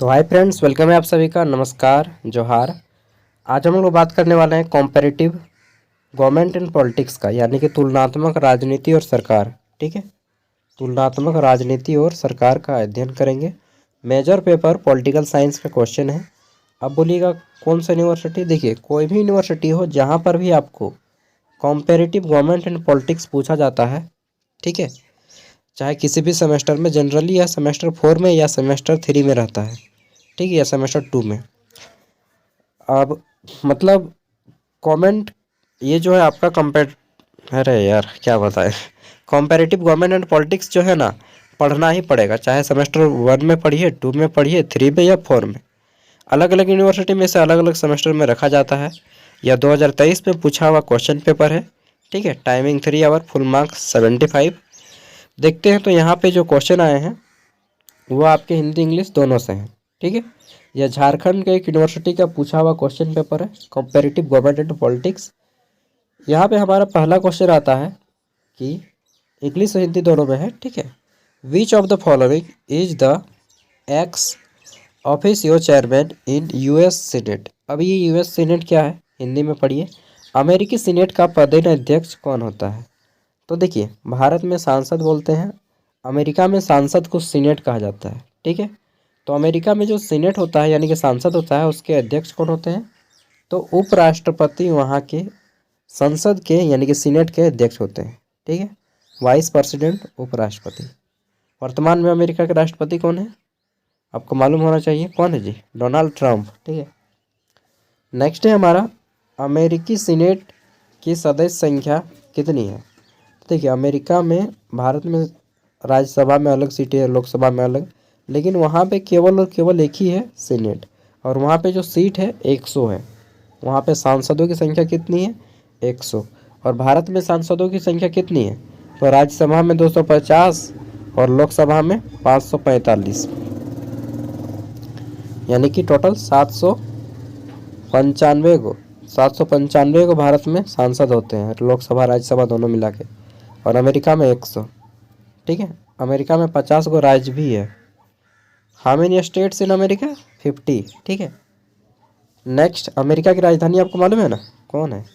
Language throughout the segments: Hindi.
तो हाय फ्रेंड्स, वेलकम है आप सभी का। नमस्कार, जोहार। आज हम लोग बात करने वाले हैं कॉम्पेरेटिव गवर्नमेंट एंड पॉलिटिक्स का, यानी कि तुलनात्मक राजनीति और सरकार। ठीक है, तुलनात्मक राजनीति और सरकार का अध्ययन करेंगे। मेजर पेपर पॉलिटिकल साइंस का क्वेश्चन है। अब बोलिएगा कौन सा यूनिवर्सिटी। देखिए, कोई भी यूनिवर्सिटी हो जहाँ पर भी आपको कॉम्पेरेटिव गवर्नमेंट एंड पॉलिटिक्स पूछा जाता है, ठीक है, चाहे किसी भी सेमेस्टर में, जनरली या सेमेस्टर 4 में या सेमेस्टर 3 में रहता है, ठीक है, या सेमेस्टर 2 में। अब मतलब कमेंट, ये जो है आपका अरे यार क्या बताएं, कॉम्पेरेटिव गवर्नमेंट एंड पॉलिटिक्स जो है ना, पढ़ना ही पड़ेगा, चाहे सेमेस्टर 1 में पढ़िए, 2 में पढ़िए, 3 में या 4 में। अलग अलग यूनिवर्सिटी में से अलग अलग सेमेस्टर में रखा जाता है। यह 2023 में पूछा हुआ क्वेश्चन पेपर है। ठीक है, टाइमिंग 3 आवर, फुल मार्क्स 75। देखते हैं तो यहाँ पे जो क्वेश्चन आए हैं वो आपके हिंदी इंग्लिश दोनों से हैं। ठीक है, यह झारखंड के एक यूनिवर्सिटी का पूछा हुआ क्वेश्चन पेपर है, कॉम्पेरेटिव गवर्नमेंट एंड पॉलिटिक्स। यहाँ पे हमारा पहला क्वेश्चन आता है कि इंग्लिश और हिंदी दोनों में है। ठीक है, which of the following is the ex officio chairman in US senate. अब ये यूएस सीनेट क्या है, हिंदी में पढ़िए। अमेरिकी सीनेट का पदेन अध्यक्ष कौन होता है। तो देखिए, भारत में सांसद बोलते हैं, अमेरिका में सांसद को सीनेट कहा जाता है। ठीक है, तो अमेरिका में जो सीनेट होता है यानी कि सांसद होता है, उसके अध्यक्ष कौन होते हैं, तो उपराष्ट्रपति वहाँ के संसद के यानी कि सीनेट के अध्यक्ष होते हैं। ठीक है, वाइस प्रेसिडेंट, उपराष्ट्रपति। वर्तमान में अमेरिका के राष्ट्रपति कौन है, आपको मालूम होना चाहिए। कौन है जी, डोनाल्ड ट्रंप। ठीक है, नेक्स्ट है हमारा, अमेरिकी सीनेट की सदस्य संख्या कितनी है। देखिए, अमेरिका में, भारत में राज्यसभा में अलग सीटें है, लोकसभा में अलग, लेकिन वहाँ पे केवल और केवल एक ही है, सीनेट। और वहाँ पे जो सीट है 100 है। वहाँ पे सांसदों की संख्या कितनी है, 100। और भारत में सांसदों की संख्या कितनी है, तो राज्यसभा में 250 और लोकसभा में 545, यानी कि टोटल 795 को भारत में सांसद होते हैं, लोकसभा राज्यसभा दोनों मिला के। और अमेरिका में 100। ठीक है, अमेरिका में 50 को राज्य भी है। How many states in America, 50। ठीक है, नेक्स्ट, अमेरिका की राजधानी आपको मालूम है ना, कौन है,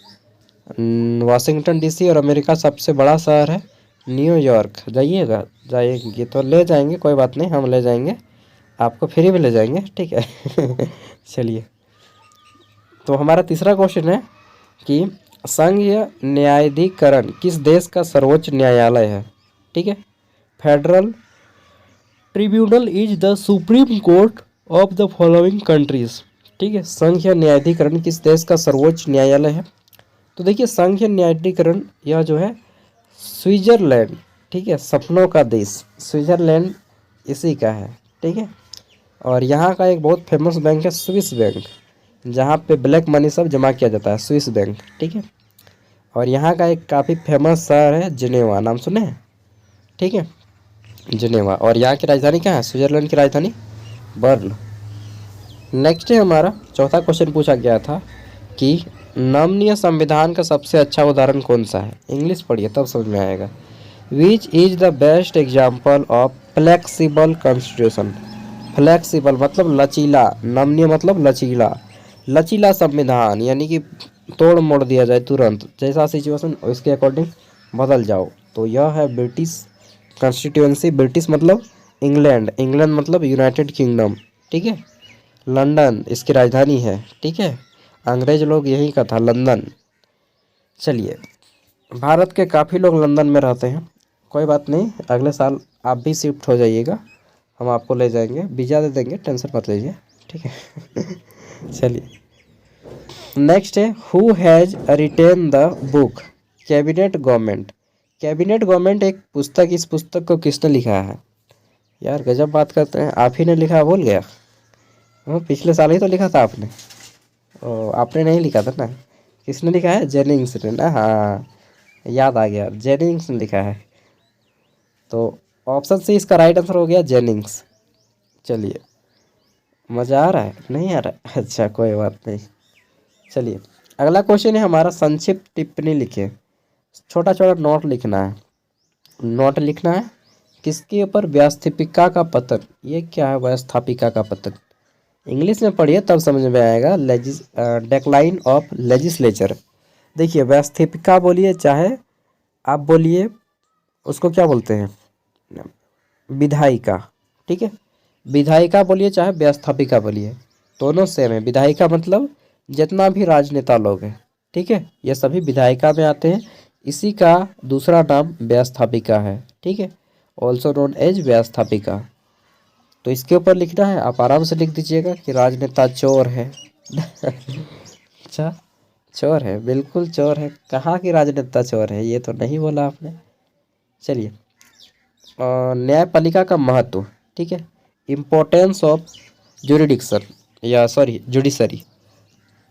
वाशिंगटन डीसी। और अमेरिका सबसे बड़ा शहर है न्यूयॉर्क। जाइएगा तो ले जाएंगे, कोई बात नहीं, हम ले जाएंगे आपको, फ्री में ले जाएंगे। ठीक है चलिए, तो हमारा तीसरा क्वेश्चन है कि संघीय न्यायाधिकरण किस देश का सर्वोच्च न्यायालय है। ठीक है, federal tribunal is the supreme court of the following countries. ठीक है, संघीय न्यायाधिकरण किस देश का सर्वोच्च न्यायालय है। तो देखिए, संघीय न्यायाधिकरण यह जो है स्विट्जरलैंड, ठीक है, सपनों का देश स्विट्जरलैंड इसी का है। ठीक है, और यहाँ का एक बहुत फेमस बैंक है स्विस बैंक, जहाँ पे ब्लैक मनी सब जमा किया जाता है, स्विस बैंक। ठीक है, और यहाँ का एक काफ़ी फेमस शहर है जिनेवा, नाम सुने हैं। ठीक है, जिनेवा। और यहाँ की राजधानी क्या है, स्विट्जरलैंड की राजधानी बर्न। नेक्स्ट है हमारा चौथा क्वेश्चन, पूछा गया था कि नमनीय संविधान का सबसे अच्छा उदाहरण कौन सा है। इंग्लिश पढ़िए तब समझ में आएगा। Which is the best example of flexible constitution. Flexible मतलब लचीला, नमनीय मतलब लचीला, लचीला संविधान यानी कि तोड़ मोड़ दिया जाए तुरंत, जैसा सिचुएशन उसके अकॉर्डिंग बदल जाओ। तो यह है ब्रिटिश कॉन्स्टिट्यूएंसी। ब्रिटिश मतलब इंग्लैंड, इंग्लैंड मतलब यूनाइटेड किंगडम। ठीक है, लंदन इसकी राजधानी है। ठीक है, अंग्रेज लोग यहीं का था, लंदन। चलिए, भारत के काफ़ी लोग लंदन में रहते हैं, कोई बात नहीं, अगले साल आप भी शिफ्ट हो जाइएगा, हम आपको ले जाएंगे, वीज़ा दे देंगे, टेंशन मत लीजिए। ठीक है चलिए, नेक्स्ट है, who has retain the book cabinet government. Cabinet government एक पुस्तक, इस पुस्तक को किसने लिखा है। यार गजब बात करते हैं, आप ही ने लिखा, भूल गया। पिछले साल ही तो लिखा था आपने। आपने नहीं लिखा था ना, किसने लिखा है, जेनिंग्स ने ना। हाँ, याद आ गया, जेनिंग्स ने लिखा है। तो ऑप्शन सी इसका राइट आंसर हो गया, जेनिंग्स। चलिए, मज़ा आ रहा है, नहीं आ रहा है, अच्छा कोई बात नहीं। चलिए, अगला क्वेश्चन है हमारा, संक्षिप्त टिप्पणी लिखे। छोटा छोटा नोट लिखना है, नोट लिखना है किसके ऊपर, व्यवस्थापिका का पतन। ये क्या है, व्यवस्थापिका का पतन। इंग्लिश में पढ़िए तब समझ में आएगा। Decline of legislature. देखिए व्यवस्थापिका बोलिए चाहे आप बोलिए उसको क्या बोलते हैं, विधायिका, ठीक है। विधायिका बोलिए चाहे व्यवस्थापिका बोलिए, दोनों सेम है। विधायिका मतलब जितना भी राजनेता लोग हैं, ठीक है, ये सभी विधायिका में आते हैं। इसी का दूसरा नाम व्यवस्थापिका है, ठीक है, ऑल्सो नोन एज व्यवस्थापिका। तो इसके ऊपर लिखना है, आप आराम से लिख दीजिएगा कि राजनेता चोर है। अच्छा, चोर है, बिल्कुल चोर है। कहाँ की राजनेता चोर है, ये तो नहीं बोला आपने। चलिए, न्यायपालिका का महत्व, ठीक है, इम्पोर्टेंस ऑफ जुरिडिक्शन या सॉरी जुडिशरी।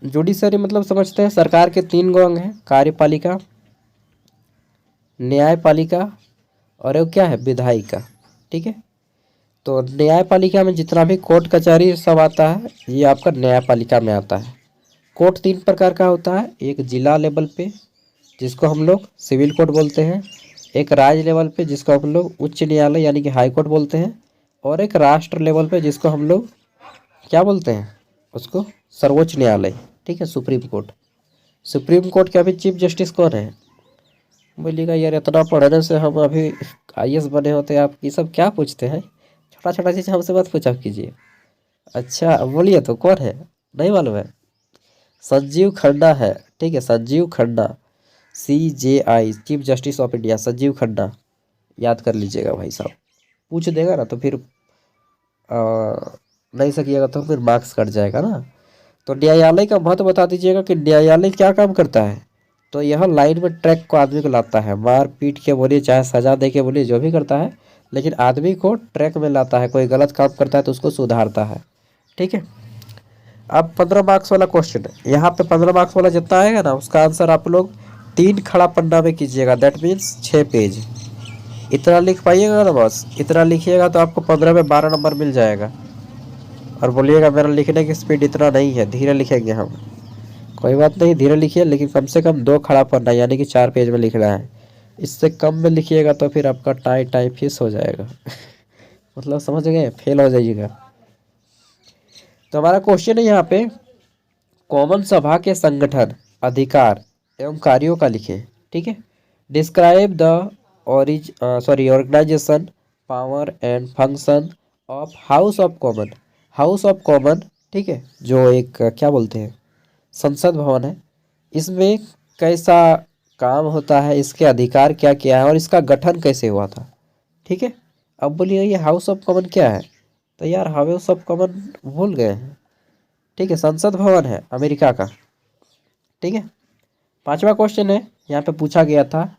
जुडिशरी मतलब समझते हैं सरकार के 3 गो अंग हैं, कार्यपालिका, न्यायपालिका और वो क्या है, विधायिका, ठीक है। तो न्यायपालिका में जितना भी कोर्ट कचहरी सब आता है ये आपका न्यायपालिका में आता है। कोर्ट 3 प्रकार का होता है, एक जिला लेवल पे जिसको हम लोग सिविल कोर्ट बोलते हैं, एक राज्य लेवल पे जिसको हम लोग उच्च न्यायालय यानी कि हाई कोर्ट बोलते हैं, और एक राष्ट्र लेवल पे जिसको हम लोग क्या बोलते हैं, उसको सर्वोच्च न्यायालय, ठीक है, सुप्रीम कोर्ट। सुप्रीम कोर्ट के अभी चीफ जस्टिस कौन है? बोलिएगा यार इतना पढ़ने से हम अभी IAS बने होते, आप ये सब क्या पूछते हैं, छोटा छोटा चीज़ हमसे मत पूछा कीजिए। अच्छा अब बोलिए तो कौन है, नहीं मालूम है? संजीव खन्ना है, ठीक है, Sanjeev Khanna, CJI, chief justice of India, Sanjeev Khanna. याद कर लीजिएगा भाई साहब, पूछ देगा ना तो फिर नहीं सकिएगा तो फिर मार्क्स कट जाएगा ना। तो न्यायालय का महत्व बता दीजिएगा कि न्यायालय क्या काम करता है। तो यह लाइन में ट्रैक को आदमी को लाता है, मार पीट के बोलिए चाहे सजा दे के बोलिए, जो भी करता है, लेकिन आदमी को ट्रैक में लाता है। कोई गलत काम करता है तो उसको सुधारता है, ठीक है। अब 15 मार्क्स वाला क्वेश्चन है, यहाँ पे 15 मार्क्स वाला जितना आएगा ना उसका आंसर आप लोग 3 खड़ा पन्ना में कीजिएगा, दैट मीन्स 6 पेज। इतना लिख पाइएगा ना, बस इतना लिखिएगा तो आपको 15 में 12 नंबर मिल जाएगा। और बोलिएगा मेरा लिखने की स्पीड इतना नहीं है, धीरे लिखेंगे हम। कोई बात नहीं, धीरे लिखिए, लेकिन कम से कम 2 खड़ा पन्ना यानी कि 4 पेज में लिखना है। इससे कम में लिखिएगा तो फिर आपका टाइम फिस हो जाएगा। मतलब समझ गए, फेल हो जाइएगा। तो हमारा क्वेश्चन है यहाँ पे, कॉमन सभा के संगठन, अधिकार एवं कार्यों का लिखें, ठीक है। Describe the organisation, power and function of House of Common. House of Common, ठीक है, जो एक क्या बोलते हैं संसद भवन है, इसमें कैसा काम होता है, इसके अधिकार क्या क्या है और इसका गठन कैसे हुआ था, ठीक है। अब बोलिए ये हाउस ऑफ कॉमन क्या है, तो यार हाउस ऑफ कॉमन भूल गए हैं, ठीक है, संसद भवन है अमेरिका का, ठीक है। 5वां क्वेश्चन है, यहाँ पे पूछा गया था,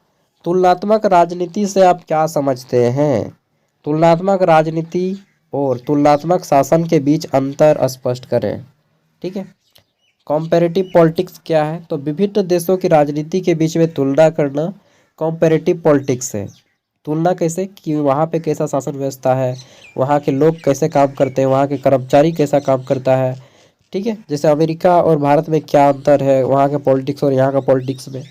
तुलनात्मक राजनीति से आप क्या समझते हैं? तुलनात्मक राजनीति और तुलनात्मक शासन के बीच अंतर स्पष्ट करें, ठीक है। कॉम्पेरेटिव पॉलिटिक्स क्या है? तो विभिन्न देशों की राजनीति के बीच में तुलना करना कॉम्पेरेटिव पॉलिटिक्स है। तुलना कैसे, कि वहाँ पे कैसा शासन व्यवस्था है, वहाँ के लोग कैसे काम करते हैं, वहाँ के कर्मचारी कैसा काम करता है, ठीक है। जैसे अमेरिका और भारत में क्या अंतर है, वहाँ के पॉलिटिक्स और यहाँ का पॉलिटिक्स में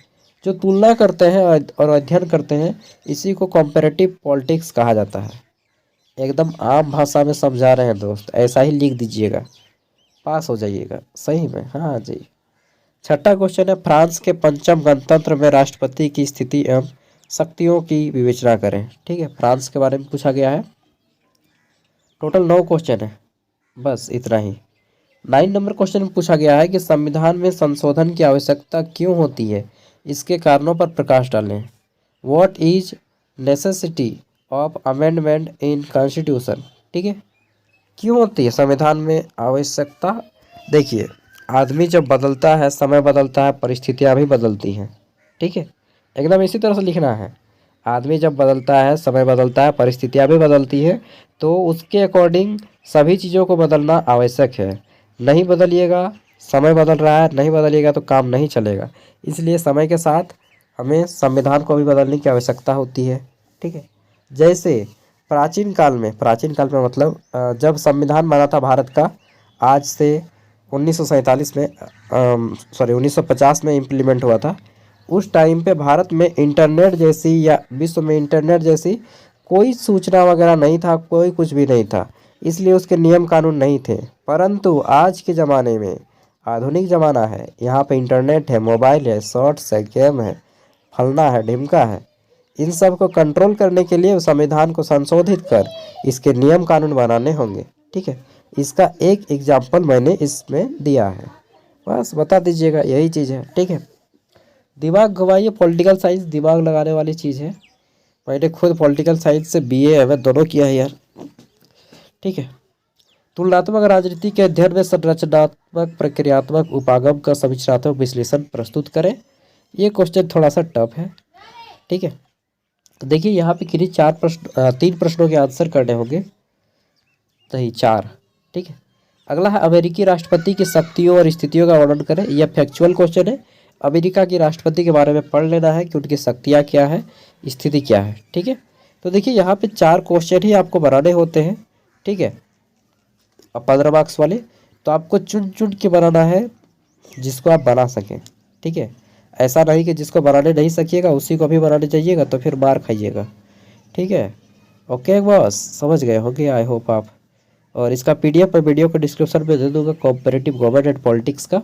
जो तुलना करते हैं और अध्ययन करते हैं, इसी को कॉम्पेरेटिव पॉलिटिक्स कहा जाता है। एकदम आम भाषा में समझा रहे हैं दोस्त, ऐसा ही लिख दीजिएगा, पास हो जाइएगा सही में। हाँ जी। 6वां क्वेश्चन है, फ्रांस के 5म गणतंत्र में राष्ट्रपति की स्थिति एवं शक्तियों की विवेचना करें, ठीक है। फ्रांस के बारे में पूछा गया है। टोटल 9 क्वेश्चन है, बस इतना ही। 9 नंबर क्वेश्चन में पूछा गया है कि संविधान में संशोधन की आवश्यकता क्यों होती है, इसके कारणों पर प्रकाश डालें। What is necessity of amendment in constitution, ठीक है। क्यों होती है संविधान में आवश्यकता? देखिए आदमी जब बदलता है, समय बदलता है, परिस्थितियाँ भी बदलती हैं, ठीक है, एकदम इसी तरह से लिखना है। आदमी जब बदलता है, समय बदलता है, परिस्थितियाँ भी बदलती है, तो उसके अकॉर्डिंग सभी चीज़ों को बदलना आवश्यक है। नहीं बदलिएगा, समय बदल रहा है, नहीं बदलिएगा तो काम नहीं चलेगा। इसलिए समय के साथ हमें संविधान को भी बदलने की आवश्यकता होती है, ठीक है। जैसे प्राचीन काल में मतलब जब संविधान बना था भारत का, आज से 1947 में 1950 में इम्प्लीमेंट हुआ था। उस टाइम पे भारत में इंटरनेट जैसी या विश्व में इंटरनेट जैसी कोई सूचना वगैरह नहीं था, कोई कुछ भी नहीं था, इसलिए उसके नियम कानून नहीं थे। परंतु आज के ज़माने में आधुनिक ज़माना है, यहाँ पे इंटरनेट है, मोबाइल है, शॉर्ट्स है, गेम है, फलना है, ढिमका है। इन सब को कंट्रोल करने के लिए संविधान को संशोधित कर इसके नियम कानून बनाने होंगे। ठीक है, इसका एक एग्जाम्पल मैंने इसमें दिया है, बस बता दीजिएगा, यही चीज़ है। ठीक है, दिमाग घुमाइए, पॉलिटिकल साइंस दिमाग लगाने वाली चीज़ है। मैंने खुद पॉलिटिकल साइंस से BA एमए दोनों किया है यार। ठीक है, तुलनात्मक राजनीति के अध्ययन में संरचनात्मक, प्रक्रियात्मक, उपागम का संरचनात्मक विश्लेषण प्रस्तुत करें। ये क्वेश्चन थोड़ा सा टफ है। ठीक है, तो देखिए यहाँ पे किन्हीं 3 प्रश्नों के आंसर करने होंगे, सही 4। ठीक है, अगला है अमेरिकी राष्ट्रपति की शक्तियों और स्थितियों का वर्णन करें। यह फैक्चुअल क्वेश्चन है। अमेरिका की राष्ट्रपति के बारे में पढ़ लेना है कि उनकी शक्तियाँ क्या है, स्थिति क्या है। ठीक है, तो देखिए यहाँ पे 4 क्वेश्चन ही आपको बनाने होते हैं। ठीक है, 15 मार्क्स वाले, तो आपको चुन चुन के बनाना है जिसको आप बना सकें। ठीक है, ऐसा नहीं कि जिसको बनाने नहीं सकिएगा उसी को भी बनाने जाइएगा तो फिर मार खाइएगा। ठीक है, ओके बॉस, समझ गए होंगे आई होप आप। और इसका PDF मैं वीडियो को डिस्क्रिप्शन में दे दूंगा, कॉम्परेटिव गवर्नमेंट एंड पॉलिटिक्स का।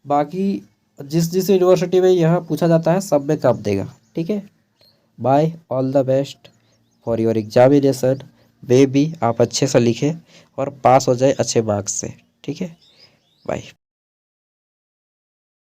बाकी जिस जिस यूनिवर्सिटी में यहाँ पूछा जाता है सब में काम देगा। ठीक है, bye, all the best for your examination. वे भी आप अच्छे से लिखें और पास हो जाए अच्छे मार्क्स से। ठीक है, बाय।